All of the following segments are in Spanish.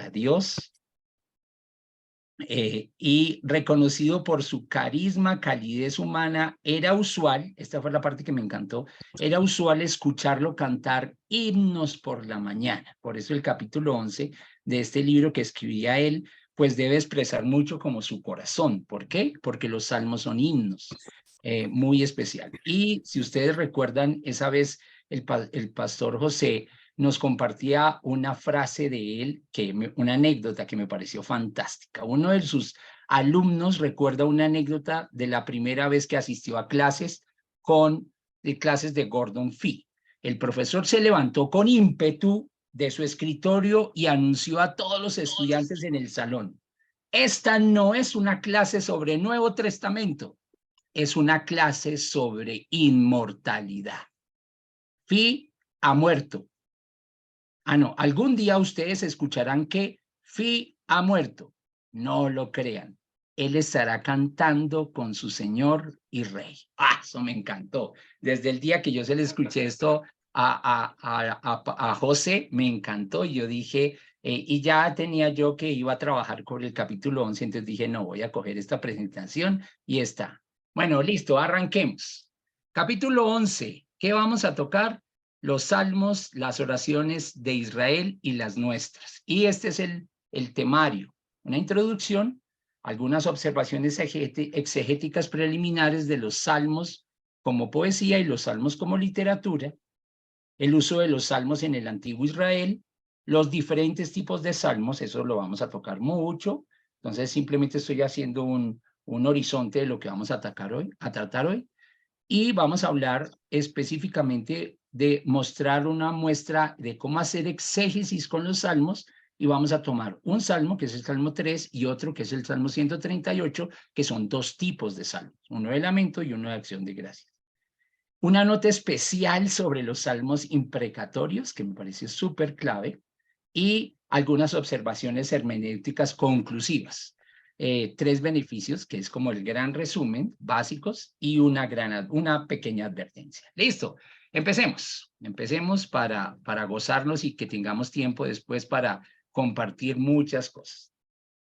a Dios, y reconocido por su carisma, calidez humana, era usual, esta fue la parte que me encantó, era usual escucharlo cantar himnos por la mañana. Por eso el capítulo 11 de este libro que escribía él, pues debe expresar mucho como su corazón. ¿Por qué? Porque los salmos son himnos, muy especial. Y si ustedes recuerdan, esa vez el pastor José nos compartía una frase de él, una anécdota que me pareció fantástica. Uno de sus alumnos recuerda una anécdota de la primera vez que asistió a clases clases de Gordon Fee. El profesor se levantó con ímpetu de su escritorio y anunció a todos los estudiantes en el salón: esta no es una clase sobre Nuevo Testamento, es una clase sobre inmortalidad. Fee ha muerto. No, algún día ustedes escucharán que Fee ha muerto. No lo crean. Él estará cantando con su Señor y Rey. Eso me encantó. Desde el día que yo se le escuché esto a José, me encantó. Y yo dije, y ya tenía yo que iba a trabajar con el capítulo 11, entonces dije, no, voy a coger esta presentación y está. Bueno, listo, arranquemos. Capítulo 11, ¿qué vamos a tocar? Los salmos, las oraciones de Israel y las nuestras. Y este es el temario, una introducción, algunas observaciones exegéticas preliminares de los salmos como poesía y los salmos como literatura, el uso de los salmos en el antiguo Israel, los diferentes tipos de salmos, eso lo vamos a tocar mucho, entonces simplemente estoy haciendo un horizonte de lo que vamos a tratar hoy. Y vamos a hablar específicamente de mostrar una muestra de cómo hacer exégesis con los salmos, y vamos a tomar un salmo, que es el Salmo 3, y otro, que es el Salmo 138, que son dos tipos de salmos, uno de lamento y uno de acción de gracias. Una nota especial sobre los salmos imprecatorios, que me pareció súper clave, y algunas observaciones hermenéuticas conclusivas. Tres beneficios, que es como el gran resumen, básicos, y una pequeña advertencia. Listo, empecemos para gozarnos y que tengamos tiempo después para compartir muchas cosas.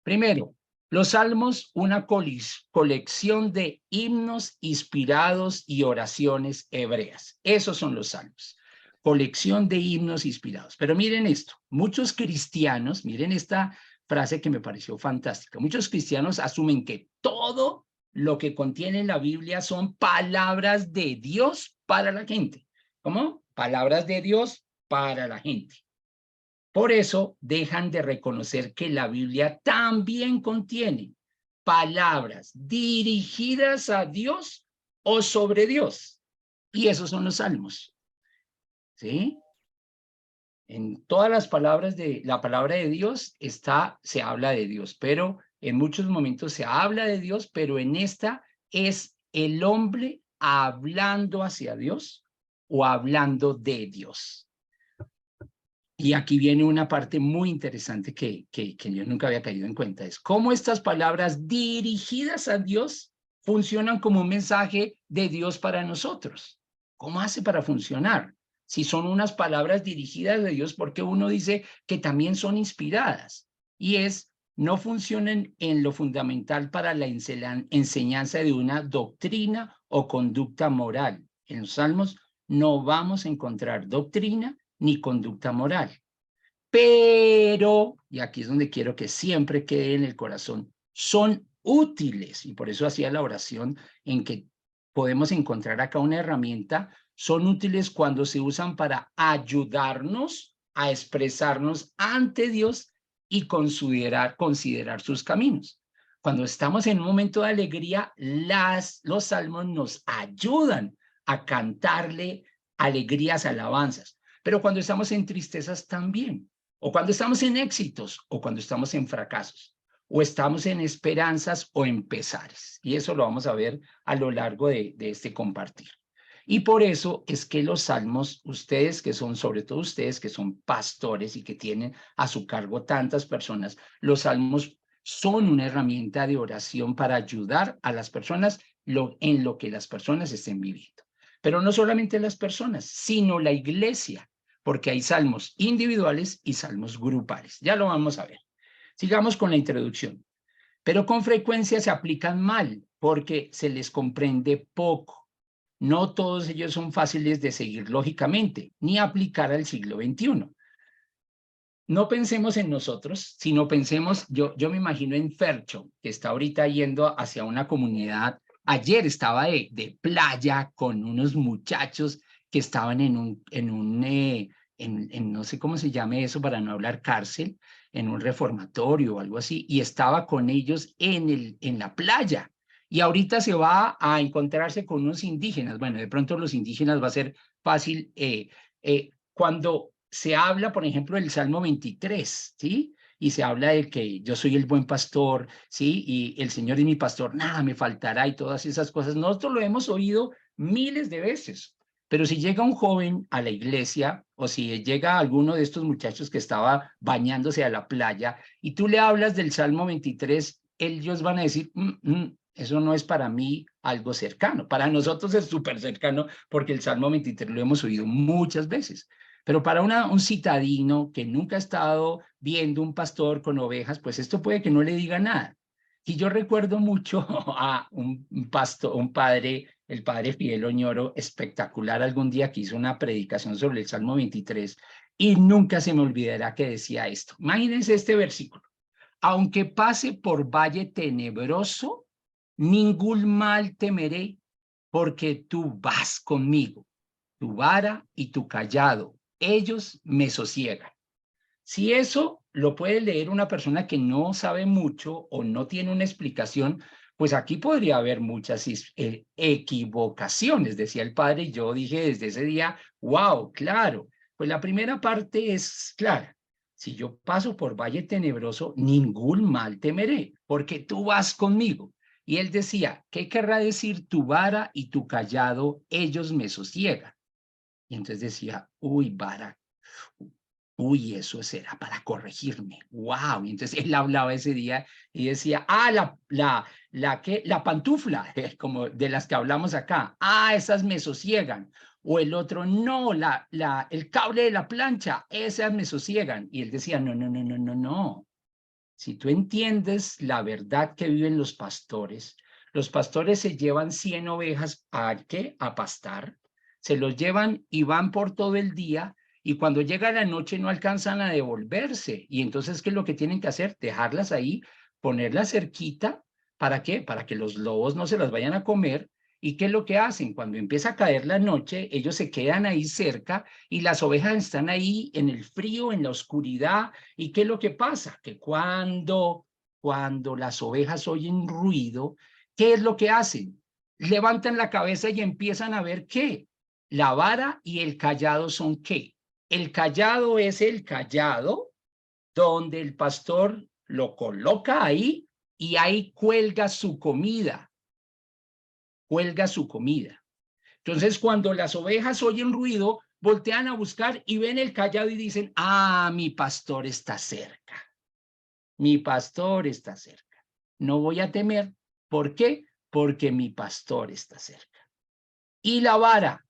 Primero, los salmos, una colección de himnos inspirados y oraciones hebreas. Esos son los salmos. Colección de himnos inspirados. Pero miren esto, muchos cristianos, miren esta frase que me pareció fantástica, muchos cristianos asumen que todo lo que contiene la Biblia son palabras de Dios para la gente. ¿Cómo? Palabras de Dios para la gente. Por eso dejan de reconocer que la Biblia también contiene palabras dirigidas a Dios o sobre Dios. Y esos son los salmos. ¿Sí? En todas las palabras de la palabra de Dios se habla de Dios, pero en muchos momentos se habla de Dios, pero en esta es el hombre hablando hacia Dios o hablando de Dios. Y aquí viene una parte muy interesante que yo nunca había caído en cuenta, es cómo estas palabras dirigidas a Dios funcionan como un mensaje de Dios para nosotros. ¿Cómo hace para funcionar? Si son unas palabras dirigidas de Dios, ¿por qué uno dice que también son inspiradas? Y no funcionan en lo fundamental para la enseñanza de una doctrina o conducta moral. En los Salmos no vamos a encontrar doctrina ni conducta moral. Pero, y aquí es donde quiero que siempre quede en el corazón, son útiles, y por eso hacía la oración en que podemos encontrar acá una herramienta, son útiles cuando se usan para ayudarnos a expresarnos ante Dios y considerar sus caminos. Cuando estamos en un momento de alegría, los salmos nos ayudan a cantarle alegrías, alabanzas. Pero cuando estamos en tristezas también, o cuando estamos en éxitos, o cuando estamos en fracasos, o estamos en esperanzas o en pesares. Y eso lo vamos a ver a lo largo de este compartir. Y por eso es que los salmos, ustedes que son, sobre todo ustedes que son pastores y que tienen a su cargo tantas personas, los salmos son una herramienta de oración para ayudar a las personas en lo que las personas estén viviendo. Pero no solamente las personas, sino la iglesia, porque hay salmos individuales y salmos grupales. Ya lo vamos a ver. Sigamos con la introducción. Pero con frecuencia se aplican mal porque se les comprende poco. No todos ellos son fáciles de seguir lógicamente, ni aplicar al siglo XXI. No pensemos en nosotros, sino pensemos, yo me imagino en Fercho, que está ahorita yendo hacia una comunidad. Ayer estaba de playa con unos muchachos que estaban en no sé cómo se llame eso para no hablar cárcel, en un reformatorio o algo así, y estaba con ellos en la playa. Y ahorita se va a encontrarse con unos indígenas. Bueno, de pronto los indígenas va a ser fácil. Cuando se habla, por ejemplo, del Salmo 23, ¿sí? Y se habla de que yo soy el buen pastor, ¿sí? Y el Señor es mi pastor, nada me faltará y todas esas cosas. Nosotros lo hemos oído miles de veces, pero si llega un joven a la iglesia o si llega alguno de estos muchachos que estaba bañándose a la playa y tú le hablas del Salmo 23, ellos van a decir, eso no es para mí algo cercano. Para nosotros es súper cercano porque el Salmo 23 lo hemos oído muchas veces. Pero para un citadino que nunca ha estado viendo un pastor con ovejas, pues esto puede que no le diga nada. Y yo recuerdo mucho a un pastor, un padre, el padre Fidel Oñoro, espectacular, algún día que hizo una predicación sobre el Salmo 23 y nunca se me olvidará que decía esto. Imagínense este versículo. Aunque pase por valle tenebroso, ningún mal temeré, porque tú vas conmigo, tu vara y tu callado, ellos me sosiegan. Si eso lo puede leer una persona que no sabe mucho o no tiene una explicación, pues aquí podría haber muchas equivocaciones, decía el padre, y yo dije desde ese día, wow, claro, pues la primera parte es clara. Si yo paso por valle tenebroso, ningún mal temeré, porque tú vas conmigo. Y él decía, ¿qué querrá decir tu vara y tu callado? Ellos me sosiegan. Y entonces decía, uy, vara, uy, eso será para corregirme. Wow. Y entonces él hablaba ese día y decía, la pantufla, como de las que hablamos acá. Esas me sosiegan. O el otro, no, el cable de la plancha, esas me sosiegan. Y él decía, no, no, no, no, no, no. Si tú entiendes la verdad que viven los pastores se llevan 100 ovejas ¿a qué? A pastar, se los llevan y van por todo el día y cuando llega la noche no alcanzan a devolverse. Y entonces, ¿qué es lo que tienen que hacer? Dejarlas ahí, ponerlas cerquita, ¿para qué? Para que los lobos no se las vayan a comer. ¿Y qué es lo que hacen? Cuando empieza a caer la noche, ellos se quedan ahí cerca y las ovejas están ahí en el frío, en la oscuridad. ¿Y qué es lo que pasa? Que cuando las ovejas oyen ruido, ¿qué es lo que hacen? Levantan la cabeza y empiezan a ver qué. La vara y el callado son qué. El callado es el callado donde el pastor lo coloca ahí y ahí cuelga su comida, cuelga su comida. Entonces, cuando las ovejas oyen ruido, voltean a buscar y ven el callado y dicen, mi pastor está cerca. Mi pastor está cerca. No voy a temer. ¿Por qué? Porque mi pastor está cerca. Y la vara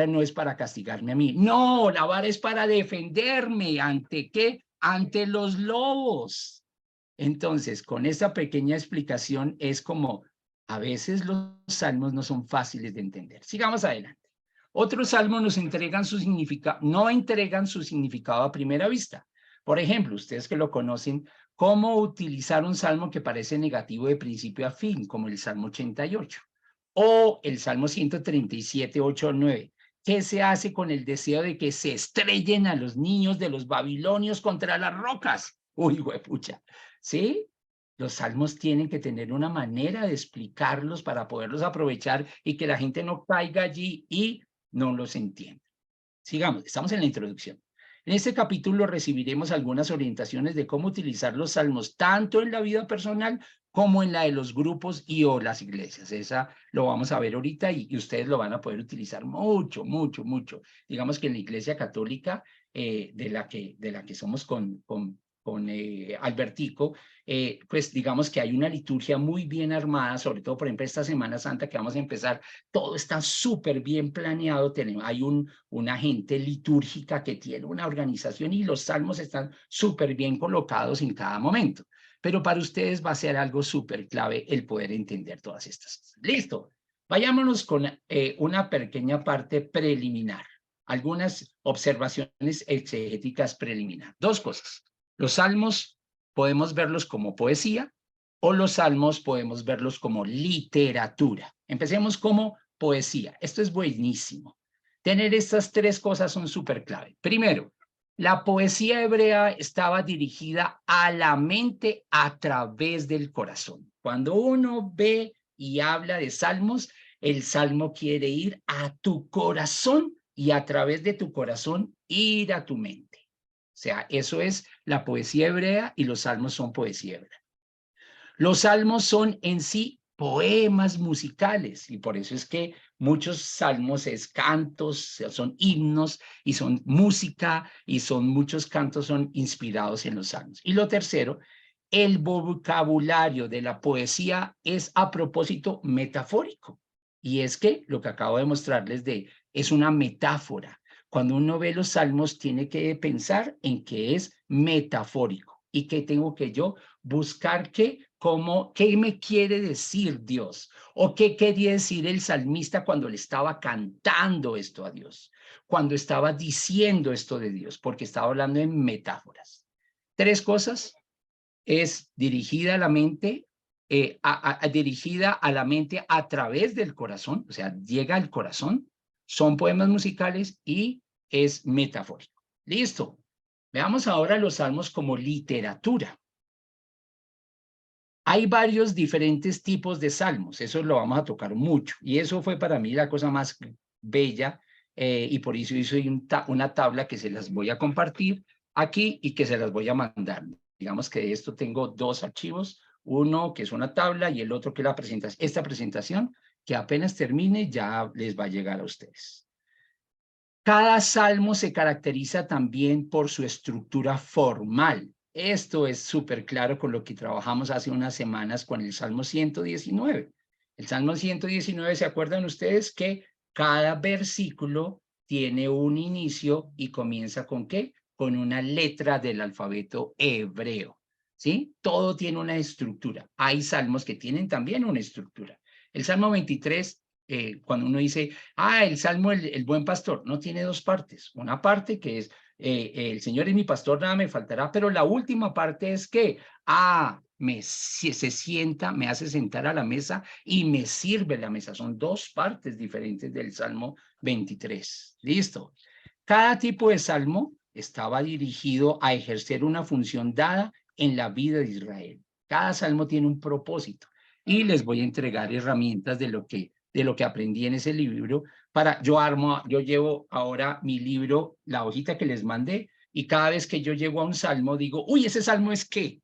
no es para castigarme a mí. No, la vara es para defenderme. ¿Ante qué? Ante los lobos. Entonces, con esta pequeña explicación es como a veces los salmos no son fáciles de entender. Sigamos adelante. Otros salmos nos entregan su significado, no entregan su significado a primera vista. Por ejemplo, ustedes que lo conocen, cómo utilizar un salmo que parece negativo de principio a fin, como el Salmo 88 o el Salmo 137, 8 o 9. ¿Qué se hace con el deseo de que se estrellen a los niños de los babilonios contra las rocas? Uy, huepucha. ¿Sí? Los salmos tienen que tener una manera de explicarlos para poderlos aprovechar y que la gente no caiga allí y no los entienda. Sigamos, estamos en la introducción. En este capítulo recibiremos algunas orientaciones de cómo utilizar los salmos tanto en la vida personal como en la de los grupos y o las iglesias. Esa lo vamos a ver ahorita y ustedes lo van a poder utilizar mucho, mucho, mucho. Digamos que en la iglesia católica de la que somos Albertico, pues digamos que hay una liturgia muy bien armada, sobre todo, por ejemplo, esta Semana Santa que vamos a empezar, todo está súper bien planeado, hay una gente litúrgica que tiene una organización y los salmos están súper bien colocados en cada momento. Pero para ustedes va a ser algo súper clave el poder entender todas estas cosas. Listo. Vayámonos con una pequeña parte preliminar, algunas observaciones exegéticas preliminares. Dos cosas. Los salmos podemos verlos como poesía o los salmos podemos verlos como literatura. Empecemos como poesía. Esto es buenísimo. Tener estas tres cosas son súper clave. Primero, la poesía hebrea estaba dirigida a la mente a través del corazón. Cuando uno ve y habla de salmos, el salmo quiere ir a tu corazón y a través de tu corazón ir a tu mente. O sea, eso es la poesía hebrea y los salmos son poesía hebrea. Los salmos son en sí poemas musicales y por eso es que muchos salmos es cantos, son himnos y son música y son muchos cantos son inspirados en los salmos. Y lo tercero, el vocabulario de la poesía es a propósito metafórico. Y es que lo que acabo de mostrarles es una metáfora. Cuando uno ve los salmos tiene que pensar en que es metafórico y que tengo que yo buscar qué me quiere decir Dios o qué quería decir el salmista cuando le estaba cantando esto a Dios, cuando estaba diciendo esto de Dios, porque estaba hablando en metáforas. Tres cosas, es dirigida a la mente, dirigida a la mente a través del corazón, o sea, llega al corazón, son poemas musicales y es metafórico. Listo. Veamos ahora los salmos como literatura. Hay varios diferentes tipos de salmos, eso lo vamos a tocar mucho, y eso fue para mí la cosa más bella, y por eso hice una tabla que se las voy a compartir aquí y que se las voy a mandar. Digamos que de esto tengo dos archivos, uno que es una tabla y el otro que es la presentación. Esta presentación, que apenas termine, ya les va a llegar a ustedes. Cada salmo se caracteriza también por su estructura formal. Esto es súper claro con lo que trabajamos hace unas semanas con el Salmo 119. El Salmo 119, ¿se acuerdan ustedes que cada versículo tiene un inicio y comienza con qué? Con una letra del alfabeto hebreo, ¿sí? Todo tiene una estructura. Hay salmos que tienen también una estructura. El Salmo 23, cuando uno dice, el Salmo, el buen pastor, no tiene dos partes. Una parte que es, el Señor es mi pastor, nada me faltará, pero la última parte es que, se sienta, me hace sentar a la mesa y me sirve la mesa. Son dos partes diferentes del Salmo 23. Listo. Cada tipo de salmo estaba dirigido a ejercer una función dada en la vida de Israel. Cada salmo tiene un propósito y les voy a entregar herramientas de lo que aprendí en ese libro. Yo llevo ahora mi libro, la hojita que les mandé, y cada vez que yo llego a un salmo digo, uy, ¿ese salmo es qué?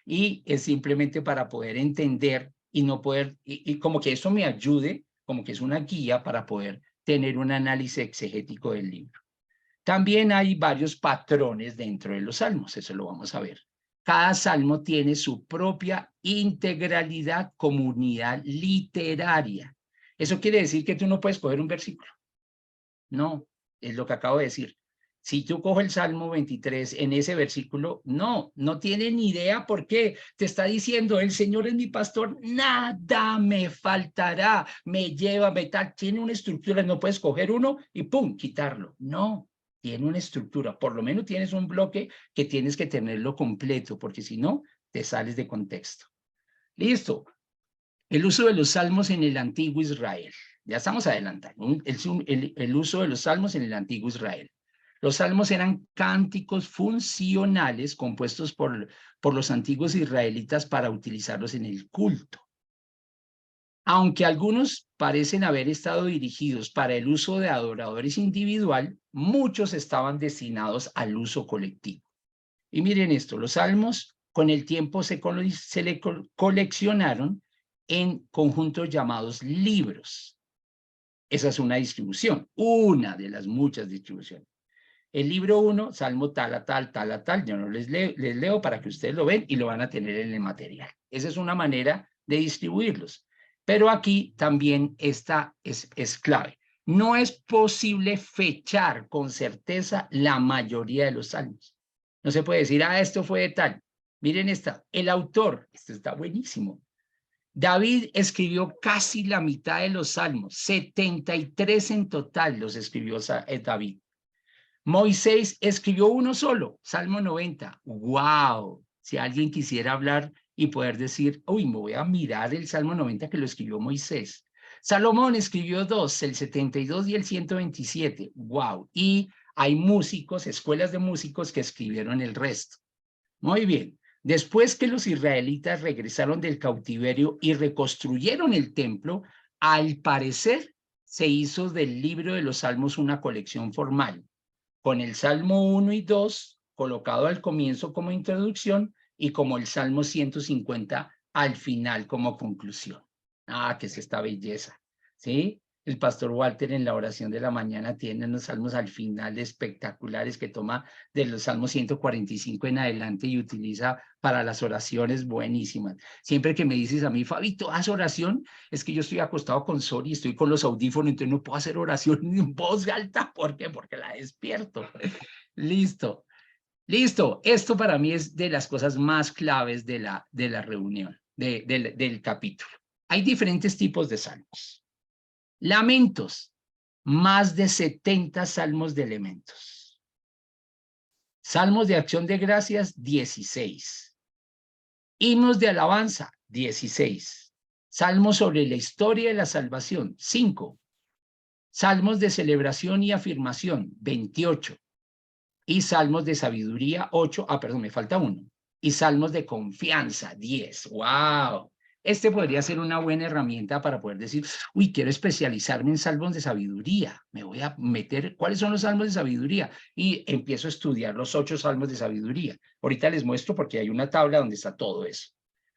Y es simplemente para poder entender y no poder, y como que eso me ayude, como que es una guía para poder tener un análisis exegético del libro. También hay varios patrones dentro de los salmos, eso lo vamos a ver. Cada salmo tiene su propia integralidad como unidad literaria. Eso quiere decir que tú no puedes coger un versículo. No, es lo que acabo de decir. Si tú coges el Salmo 23 en ese versículo, no tiene ni idea por qué. Te está diciendo, el Señor es mi pastor, nada me faltará, me lleva, tal. Tiene una estructura, no puedes coger uno y pum, quitarlo. No, tiene una estructura. Por lo menos tienes un bloque que tienes que tenerlo completo, porque si no, te sales de contexto. Listo. El uso de los salmos en el antiguo Israel. Ya estamos adelantando. El uso de los salmos en el antiguo Israel. Los salmos eran cánticos funcionales compuestos por los antiguos israelitas para utilizarlos en el culto. Aunque algunos parecen haber estado dirigidos para el uso de adoradores individual, muchos estaban destinados al uso colectivo. Y miren esto, los salmos con el tiempo se le coleccionaron en conjuntos llamados libros. Esa es una distribución, una de las muchas distribuciones. el libro 1, Salmo tal a tal, tal a tal. Yo no les leo para que ustedes lo ven y lo van a tener en el material. Esa es una manera de distribuirlos. Pero aquí también esta es clave. No es posible fechar con certeza la mayoría de los salmos. No se puede decir, esto fue de tal. Miren esta, el autor, esto está buenísimo. David escribió casi la mitad de los salmos, 73 en total los escribió David. Moisés escribió uno solo, Salmo 90. ¡Wow! Si alguien quisiera hablar y poder decir, uy, me voy a mirar el Salmo 90 que lo escribió Moisés. Salomón escribió dos, el 72 y el 127. ¡Wow! Y hay músicos, escuelas de músicos que escribieron el resto. Muy bien. Después que los israelitas regresaron del cautiverio y reconstruyeron el templo, al parecer se hizo del libro de los Salmos una colección formal, con el Salmo 1 y 2 colocado al comienzo como introducción y como el Salmo 150 al final como conclusión. Que es esta belleza, ¿sí? El pastor Walter en la oración de la mañana tiene unos salmos al final espectaculares que toma de los salmos 145 en adelante y utiliza para las oraciones buenísimas. Siempre que me dices a mí, Fabito, haz oración, es que yo estoy acostado con Sol y estoy con los audífonos, entonces no puedo hacer oración en voz alta. ¿Por qué? Porque la despierto. Listo. Listo. Esto para mí es de las cosas más claves de la reunión, del capítulo. Hay diferentes tipos de salmos. Lamentos, más de 70 salmos de elementos. Salmos de acción de gracias, 16. Himnos de alabanza, 16. Salmos sobre la historia de la salvación, 5. Salmos de celebración y afirmación, 28. Y salmos de sabiduría, 8. Perdón, me falta uno. Y salmos de confianza, 10. ¡Wow! Este podría ser una buena herramienta para poder decir, uy, quiero especializarme en salmos de sabiduría. Me voy a meter, ¿cuáles son los salmos de sabiduría? Y empiezo a estudiar los 8 salmos de sabiduría. Ahorita les muestro porque hay una tabla donde está todo eso.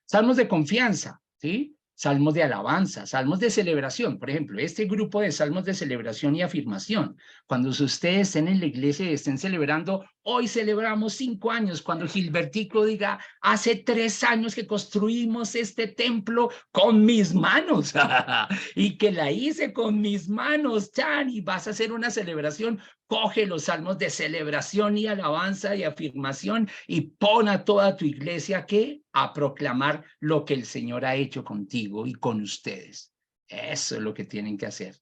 Salmos de confianza, ¿sí? Salmos de alabanza, salmos de celebración. Por ejemplo, este grupo de salmos de celebración y afirmación. Cuando ustedes estén en la iglesia y estén celebrando, hoy celebramos 5 años, cuando Gilbertico diga, hace 3 años que construimos este templo con mis manos y que la hice con mis manos, Chan, y vas a hacer una celebración, coge los salmos de celebración y alabanza y afirmación y pon a toda tu iglesia ¿qué? A proclamar lo que el Señor ha hecho contigo y con ustedes. Eso es lo que tienen que hacer.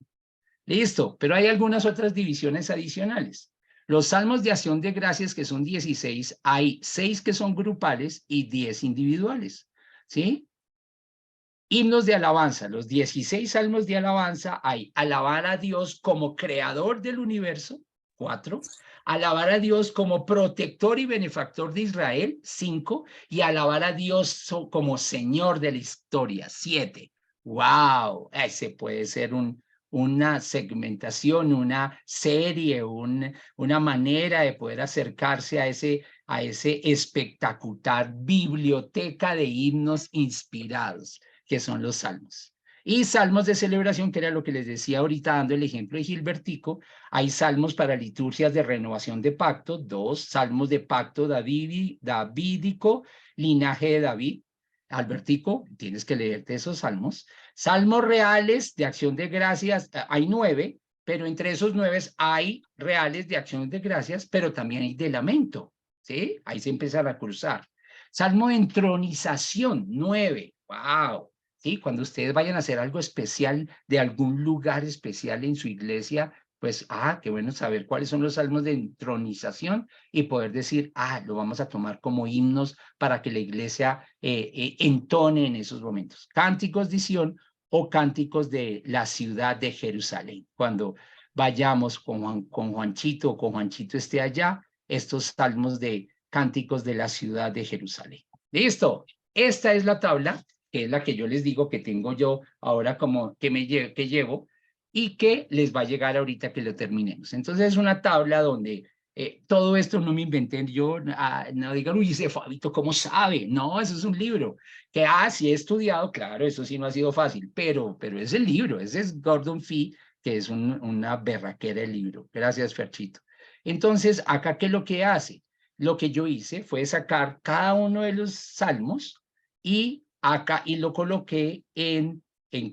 Listo, pero hay algunas otras divisiones adicionales. Los salmos de acción de gracias, que son 16, hay 6 que son grupales y 10 individuales, ¿sí? Himnos de alabanza, los 16 salmos de alabanza hay alabar a Dios como creador del universo, 4, alabar a Dios como protector y benefactor de Israel, 5, y alabar a Dios como Señor de la historia, 7. ¡Wow! Ese puede ser una segmentación, una serie, una manera de poder acercarse a ese espectacular biblioteca de himnos inspirados, que son los salmos. Y salmos de celebración, que era lo que les decía ahorita, dando el ejemplo de Gilbertico. Hay salmos para liturgias de renovación de pacto, 2, salmos de pacto davídico, linaje de David. Albertico, tienes que leerte esos salmos. Salmos reales de acción de gracias, hay 9, pero entre esos 9 hay reales de acción de gracias, pero también hay de lamento, ¿sí? Ahí se empieza a cruzar. Salmo de entronización, 9. ¡Wow! ¿Sí? Cuando ustedes vayan a hacer algo especial de algún lugar especial en su iglesia, pues, qué bueno saber cuáles son los salmos de entronización y poder decir, lo vamos a tomar como himnos para que la iglesia entone en esos momentos. Cánticos de Sión o cánticos de la ciudad de Jerusalén. Cuando vayamos con Juanchito o con Juanchito esté allá, estos salmos de cánticos de la ciudad de Jerusalén. Listo. Esta es la tabla, que es la que yo les digo que tengo yo ahora como que llevo y que les va a llegar ahorita que lo terminemos. Entonces es una tabla donde todo esto no me inventé yo, no digan, uy, ese Fabito, ¿cómo sabe? No, eso es un libro que, sí he estudiado, claro, eso sí no ha sido fácil, pero es el libro, ese es Gordon Fee, que es una berraquera el libro. Gracias, Ferchito. Entonces, acá, ¿qué es lo que hace? Lo que yo hice fue sacar cada uno de los salmos y acá y lo coloqué en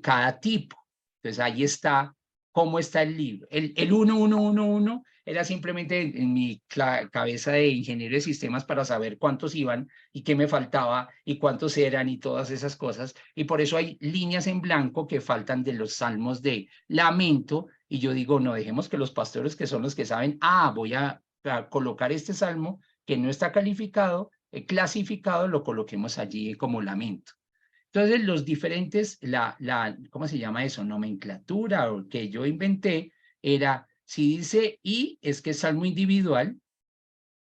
cada tipo. Entonces, ahí está cómo está el libro. El 1111 era simplemente en mi cabeza de ingeniero de sistemas para saber cuántos iban y qué me faltaba y cuántos eran y todas esas cosas. Y por eso hay líneas en blanco que faltan de los salmos de lamento. Y yo digo, no, dejemos que los pastores, que son los que saben, voy a colocar este salmo que no está calificado, clasificado, lo coloquemos allí como lamento. Entonces, los diferentes, ¿cómo se llama eso? Nomenclatura o que yo inventé era, si dice I, es que es salmo individual,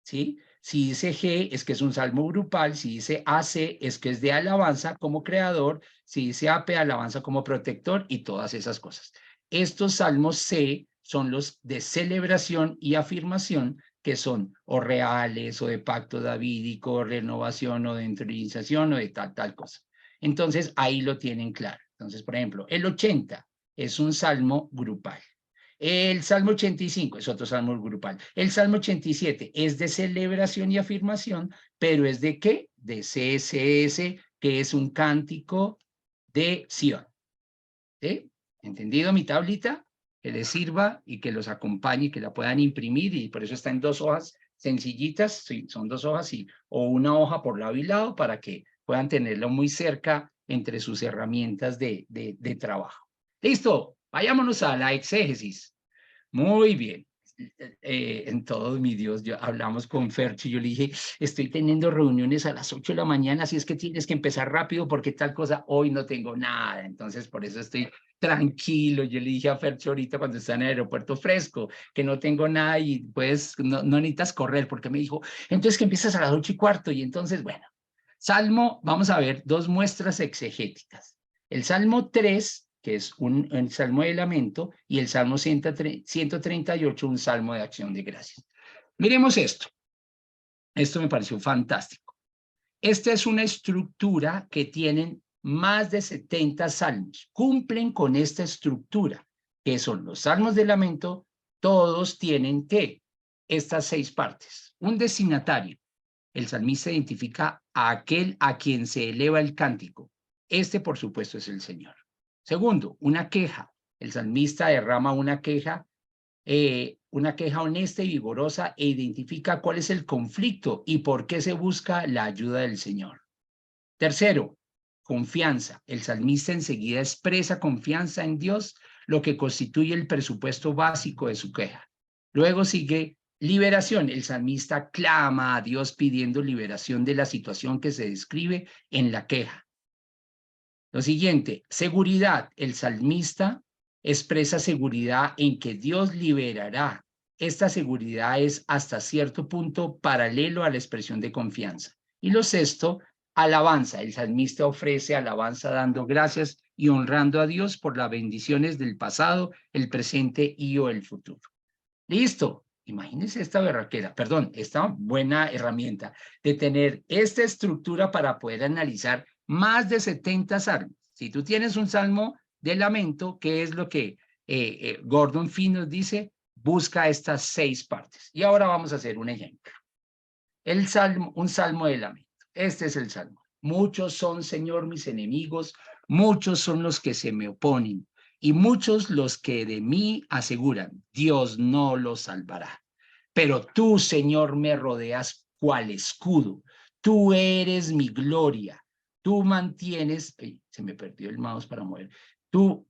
¿sí? Si dice G, es que es un salmo grupal. Si dice AC, es que es de alabanza como creador. Si dice AP, alabanza como protector y todas esas cosas. Estos salmos C son los de celebración y afirmación, que son o reales o de pacto davídico, o renovación o de interiorización o de tal cosa. Entonces, ahí lo tienen claro. Entonces, por ejemplo, el 80 es un salmo grupal. El Salmo 85 es otro salmo grupal. El Salmo 87 es de celebración y afirmación, pero ¿es de qué? De CSS, que es un cántico de Sion. ¿Sí? ¿Entendido mi tablita? Que les sirva y que los acompañe y que la puedan imprimir, y por eso está en 2 hojas sencillitas, sí, son 2 hojas o una hoja por lado y lado para que puedan tenerlo muy cerca entre sus herramientas de trabajo. Listo, vayámonos a la exégesis. Muy bien. En todos mi Dios, hablamos con Ferchi, yo le dije, estoy teniendo reuniones a las 8 de la mañana, así es que tienes que empezar rápido porque tal cosa, hoy no tengo nada, entonces por eso estoy tranquilo. Yo le dije a Ferchi ahorita cuando está en el aeropuerto fresco, que no tengo nada y pues no necesitas correr, porque me dijo, entonces que empiezas a las 8:15, y entonces, bueno, Salmo, vamos a ver 2 muestras exegéticas. El Salmo 3, que es un salmo de lamento, y el Salmo 138, un salmo de acción de gracias. Miremos esto. Esto me pareció fantástico. Esta es una estructura que tienen más de 70 salmos. Cumplen con esta estructura, que son los salmos de lamento. Todos tienen que estas 6 partes. Un destinatario. El salmista identifica a aquel a quien se eleva el cántico. Este, por supuesto, es el Señor. Segundo, una queja. El salmista derrama una queja honesta y vigorosa, e identifica cuál es el conflicto y por qué se busca la ayuda del Señor. Tercero, confianza. El salmista enseguida expresa confianza en Dios, lo que constituye el presupuesto básico de su queja. Luego sigue liberación. El salmista clama a Dios pidiendo liberación de la situación que se describe en la queja. Lo siguiente, seguridad. El salmista expresa seguridad en que Dios liberará. Esta seguridad es hasta cierto punto paralelo a la expresión de confianza. Y lo sexto, alabanza. El salmista ofrece alabanza dando gracias y honrando a Dios por las bendiciones del pasado, el presente y o el futuro. Listo. Imagínense esta berraquera, perdón, esta buena herramienta de tener esta estructura para poder analizar más de 70 salmos. Si tú tienes un salmo de lamento, ¿qué es lo que Gordon Fee nos dice? Busca estas 6 partes. Y ahora vamos a hacer un ejemplo. Un salmo de lamento. Este es el salmo. Muchos son, Señor, mis enemigos, muchos son los que se me oponen, y muchos los que de mí aseguran, Dios no los salvará. Pero tú, Señor, me rodeas cual escudo. Tú eres mi gloria. Tú mantienes, se me perdió el mouse para mover. Tú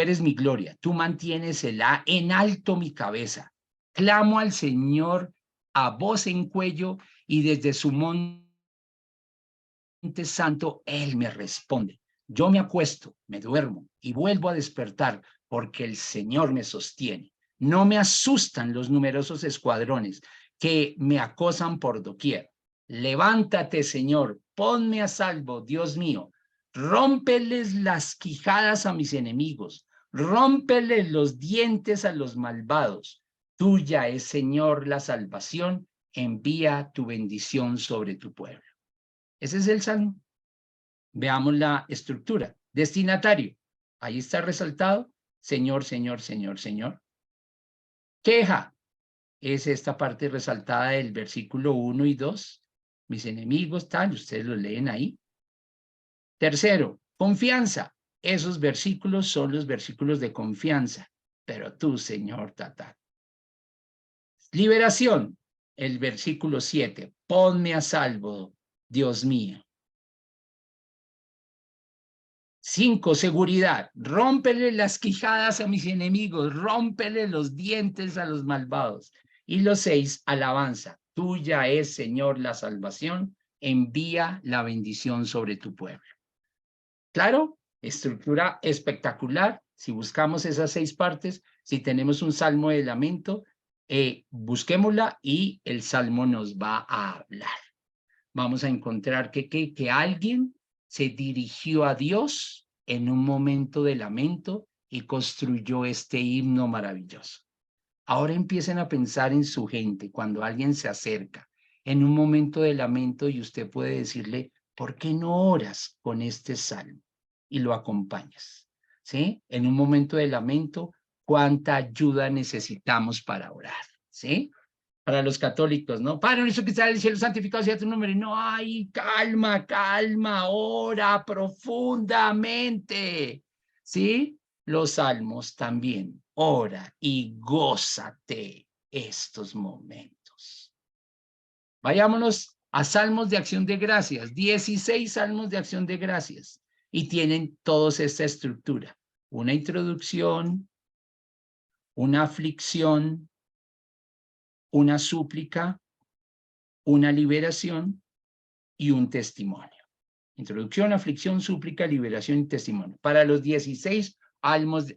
eres mi gloria. Tú mantienes en alto mi cabeza. Clamo al Señor a voz en cuello, y desde su monte santo Él me responde. Yo me acuesto, me duermo y vuelvo a despertar porque el Señor me sostiene. No me asustan los numerosos escuadrones que me acosan por doquier. Levántate, Señor, ponme a salvo, Dios mío. Rómpeles las quijadas a mis enemigos, rómpeles los dientes a los malvados. Tuya es, Señor, la salvación. Envía tu bendición sobre tu pueblo. Ese es el salmo. Veamos la estructura. Destinatario. Ahí está resaltado. Señor, Señor, Señor, Señor. Queja. es esta parte resaltada del versículo 1 y 2. Mis enemigos, tal, ustedes lo leen ahí. Tercero, confianza. Esos versículos son los versículos de confianza. Pero tú, Señor, tata. Liberación. El versículo 7. Ponme a salvo, Dios mío. 5, seguridad. Rómpele las quijadas a mis enemigos, rómpele los dientes a los malvados. Y los 6, alabanza. Tuya es, Señor, la salvación. Envía la bendición sobre tu pueblo. ¿Claro? Estructura espectacular. Si buscamos esas 6 partes, si tenemos un salmo de lamento, busquémosla y el salmo nos va a hablar. Vamos a encontrar que alguien se dirigió a Dios en un momento de lamento y construyó este himno maravilloso. Ahora empiecen a pensar en su gente cuando alguien se acerca en un momento de lamento y usted puede decirle, ¿por qué no oras con este salmo? Y lo acompañas, ¿sí? En un momento de lamento, ¿cuánta ayuda necesitamos para orar? ¿Sí? Para los católicos, ¿no? Padre nuestro que está en el cielo, santificado sea tu nombre. No, ay, calma, calma, ora profundamente. ¿Sí? Los salmos también. Ora y gózate estos momentos. Vayámonos a salmos de acción de gracias. 16 salmos de acción de gracias. Y tienen todos esta estructura. Una introducción, una aflicción, una súplica, una liberación y un testimonio. Introducción, aflicción, súplica, liberación y testimonio. Para los 16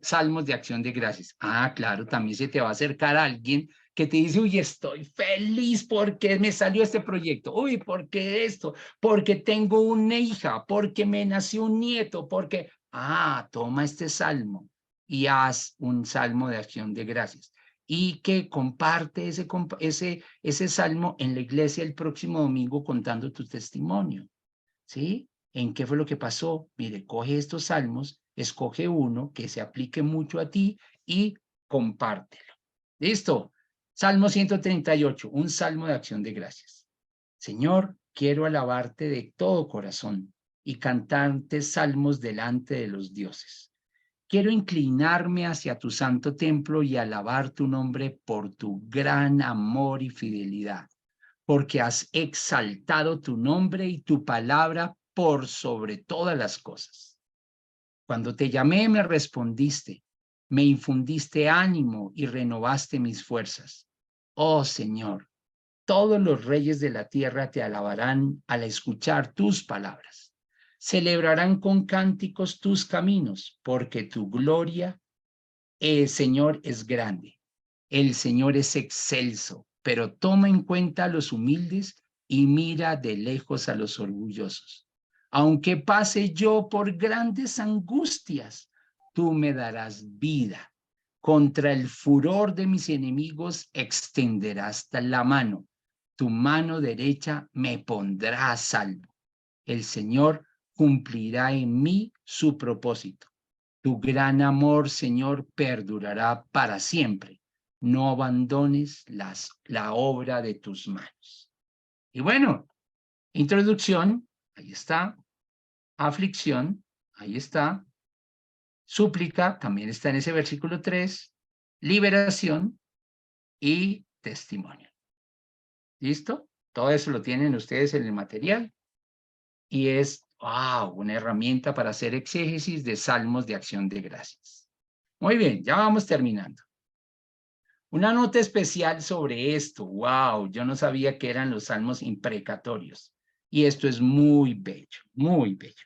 salmos de acción de gracias. Ah, claro, también se te va a acercar a alguien que te dice, uy, estoy feliz porque me salió este proyecto. Uy, porque esto, porque tengo una hija, porque me nació un nieto, porque, toma este salmo y haz un salmo de acción de gracias. Y que comparte ese salmo en la iglesia el próximo domingo contando tu testimonio. ¿Sí? ¿En qué fue lo que pasó? Mire, coge estos salmos, escoge uno que se aplique mucho a ti y compártelo. ¿Listo? Salmo 138, un salmo de acción de gracias. Señor, quiero alabarte de todo corazón y cantarte salmos delante de los dioses. Quiero inclinarme hacia tu santo templo y alabar tu nombre por tu gran amor y fidelidad, porque has exaltado tu nombre y tu palabra por sobre todas las cosas. Cuando te llamé, me respondiste, me infundiste ánimo y renovaste mis fuerzas. Oh Señor, todos los reyes de la tierra te alabarán al escuchar tus palabras. Celebrarán con cánticos tus caminos, porque tu gloria, Señor, es grande. El Señor es excelso, pero toma en cuenta a los humildes y mira de lejos a los orgullosos. Aunque pase yo por grandes angustias, tú me darás vida. Contra el furor de mis enemigos extenderás la mano. Tu mano derecha me pondrá a salvo. El Señor cumplirá en mí su propósito. Tu gran amor, Señor, perdurará para siempre. No abandones la obra de tus manos. Y bueno, introducción, ahí está. Aflicción, ahí está. Súplica, también está en ese versículo 3. Liberación y testimonio. ¿Listo? Todo eso lo tienen ustedes en el material. Y es, una herramienta para hacer exégesis de salmos de acción de gracias. Muy bien, ya vamos terminando. Una nota especial sobre esto. Wow, yo no sabía que eran los salmos imprecatorios. Y esto es muy bello, muy bello.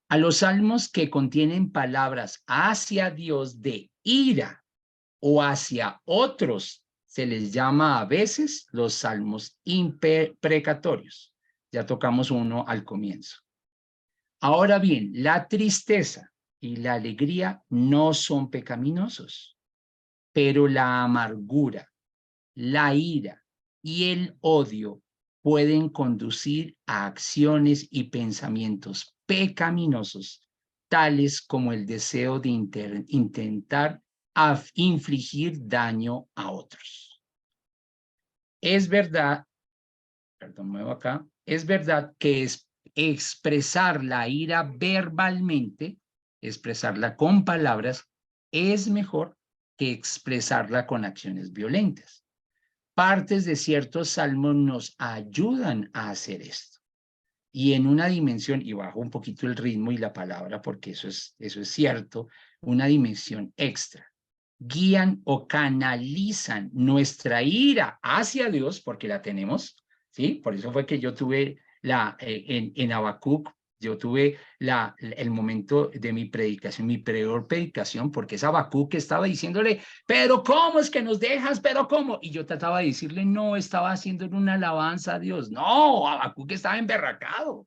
A los salmos que contienen palabras hacia Dios de ira o hacia otros se les llama a veces los salmos imprecatorios. Ya tocamos uno al comienzo. Ahora bien, la tristeza y la alegría no son pecaminosos, pero la amargura, la ira y el odio pueden conducir a acciones y pensamientos pecaminosos, tales como el deseo de intentar infligir daño a otros. es verdad, perdón, muevo acá, es verdad que expresar la ira verbalmente, expresarla con palabras, es mejor que expresarla con acciones violentas. Partes de ciertos salmos nos ayudan a hacer esto. Y en una dimensión, y bajo un poquito el ritmo y la palabra, porque eso es cierto, una dimensión extra. Guían o canalizan nuestra ira hacia Dios, porque la tenemos, ¿sí? Por eso fue que yo tuve en Habacuc, yo tuve el momento de mi predicación, mi peor predicación, porque es Habacuc que estaba diciéndole, pero ¿cómo es que nos dejas? ¿Pero cómo? Y yo trataba de decirle, no, estaba haciendo una alabanza a Dios. No, Habacuc estaba emberracado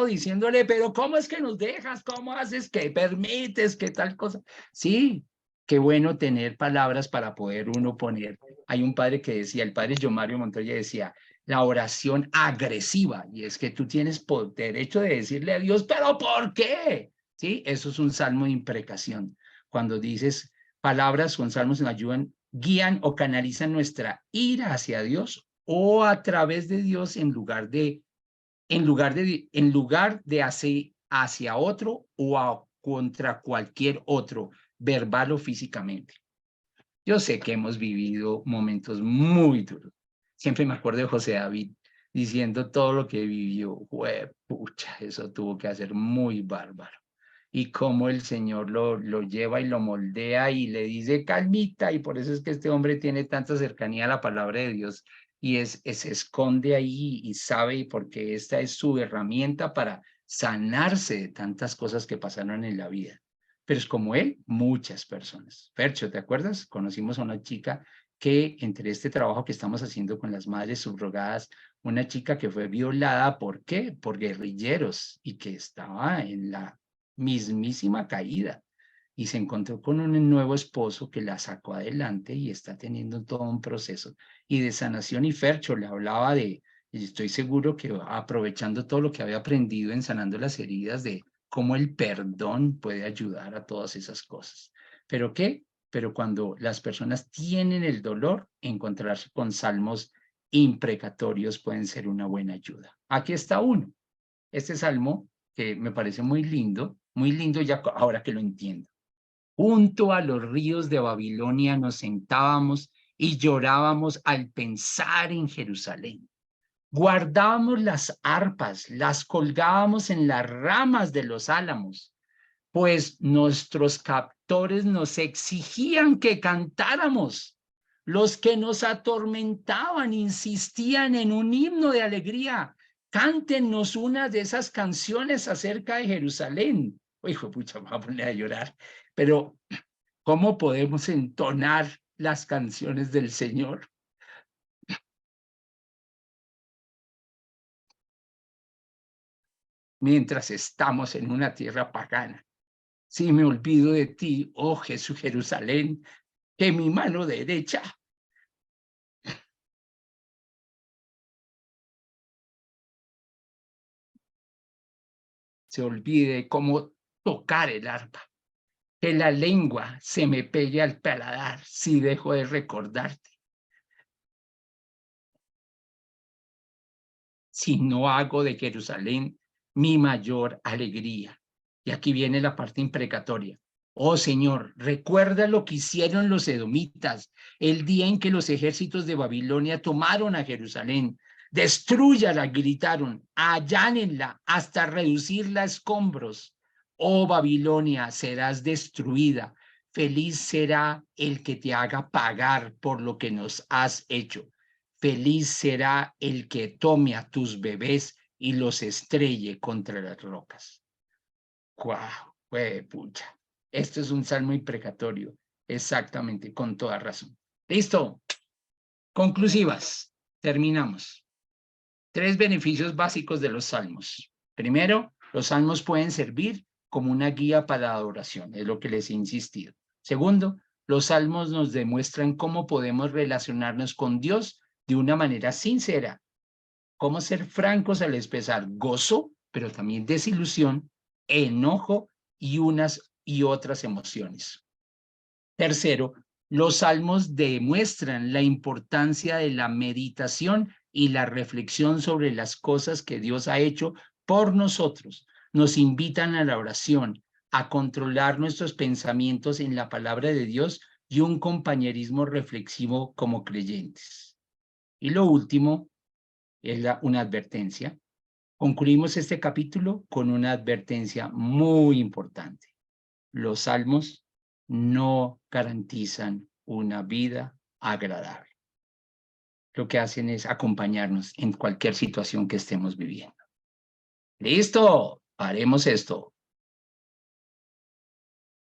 diciéndole, pero ¿cómo es que nos dejas? ¿Cómo haces que permites que tal cosa? Sí, qué bueno tener palabras para poder uno poner. Hay un padre que decía, el padre John Mario Montoya decía, la oración agresiva, y es que tú tienes derecho de decirle a Dios, pero ¿por qué? Sí, eso es un salmo de imprecación. Cuando dices palabras con salmos nos ayudan, guían o canalizan nuestra ira hacia Dios o a través de Dios en lugar de hacia otro o contra cualquier otro, verbal o físicamente. Yo sé que hemos vivido momentos muy duros. Siempre me acuerdo de José David diciendo todo lo que vivió. Pucha, eso tuvo que hacer muy bárbaro. Y cómo el Señor lo lleva y lo moldea y le dice calmita, y por eso es que este hombre tiene tanta cercanía a la palabra de Dios y se esconde ahí y sabe, porque esta es su herramienta para sanarse de tantas cosas que pasaron en la vida. Pero es como él, muchas personas. Fercho, ¿te acuerdas? Conocimos a una chica que entre este trabajo que estamos haciendo con las madres subrogadas, una chica que fue violada, ¿por qué? Por guerrilleros y que estaba en la mismísima caída y se encontró con un nuevo esposo que la sacó adelante y está teniendo todo un proceso y de sanación. Y Fercho le hablaba y estoy seguro que aprovechando todo lo que había aprendido en sanando las heridas, de cómo el perdón puede ayudar a todas esas cosas. ¿Pero qué? Pero cuando las personas tienen el dolor, encontrarse con salmos imprecatorios pueden ser una buena ayuda. Aquí está uno. Este salmo que me parece muy lindo ya ahora que lo entiendo. Junto a los ríos de Babilonia nos sentábamos y llorábamos al pensar en Jerusalén. Guardábamos las arpas, las colgábamos en las ramas de los álamos, pues nuestros captores nos exigían que cantáramos. Los que nos atormentaban insistían en un himno de alegría. Cántenos una de esas canciones acerca de Jerusalén. Hijo, pucha, me voy a poner a llorar. Pero, ¿cómo podemos entonar las canciones del Señor mientras estamos en una tierra pagana? Si me olvido de ti, oh Jesús, Jerusalén, que mi mano derecha se olvide cómo tocar el arpa, que la lengua se me pegue al paladar si dejo de recordarte, si no hago de Jerusalén mi mayor alegría. Y aquí viene la parte imprecatoria. Oh Señor, recuerda lo que hicieron los edomitas el día en que los ejércitos de Babilonia tomaron a Jerusalén. Destrúyala, gritaron, allánenla hasta reducirla a escombros. Oh Babilonia, serás destruida. Feliz será el que te haga pagar por lo que nos has hecho. Feliz será el que tome a tus bebés y los estrelle contra las rocas. ¡Guau! Pucha. Esto es un salmo imprecatorio. Exactamente, con toda razón. Listo. Conclusivas. Terminamos. 3 beneficios básicos de los salmos. Primero, los salmos pueden servir como una guía para la adoración, es lo que les he insistido. Segundo, los salmos nos demuestran cómo podemos relacionarnos con Dios de una manera sincera, cómo ser francos al expresar gozo, pero también desilusión, enojo y unas y otras emociones. Tercero, Los salmos demuestran la importancia de la meditación y la reflexión sobre las cosas que Dios ha hecho por nosotros. Nos invitan a la oración, a controlar nuestros pensamientos en la palabra de Dios y un compañerismo reflexivo como creyentes. Y lo último es una advertencia. Concluimos este capítulo con una advertencia muy importante. Los salmos no garantizan una vida agradable. Lo que hacen es acompañarnos en cualquier situación que estemos viviendo. ¡Listo! Haremos esto.